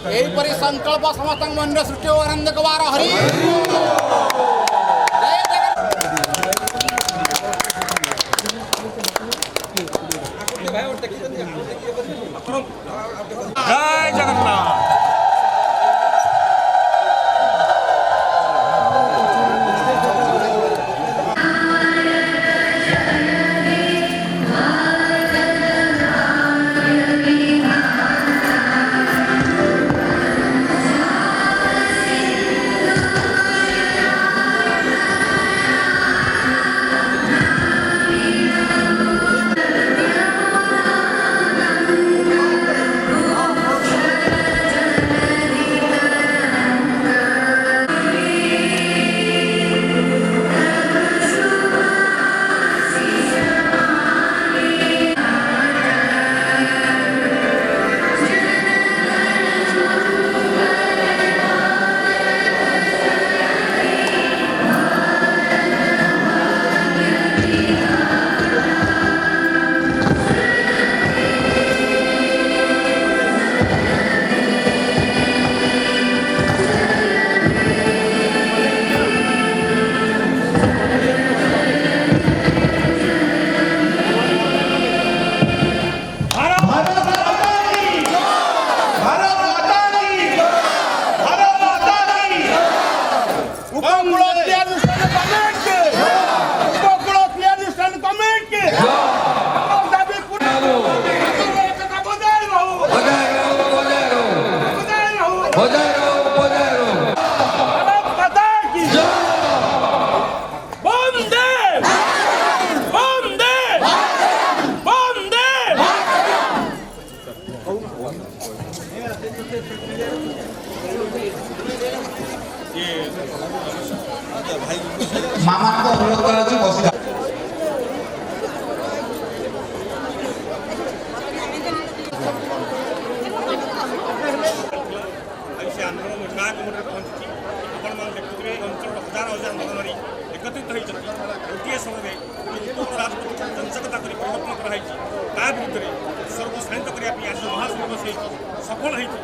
यहीपरि संकल्प समस्त मन सृष्टि आनंद कबार हरि जय जगन्नाथ। मामा को अनुरोध कराची बसी आंदोलन गाँ कमिटी पहुंची आपण देखुए अंचल हजार हजार आंदोलन एकत्रित होती गोटे समय राजनीति जनसकता कर परिवर्तन कराई विरुद्ध सर्वशांत करने आज महासंघ से सफल होती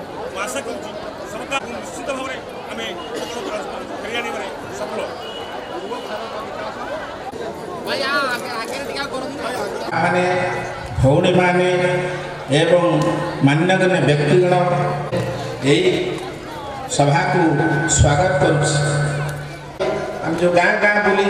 आशा कर सरकार निश्चित भाव में आम फेरी आने सफल माने भौणी माने एवं मान्यगण्य व्यक्तिगण यही सभा को स्वागत कर जो गाँ गाँ बुली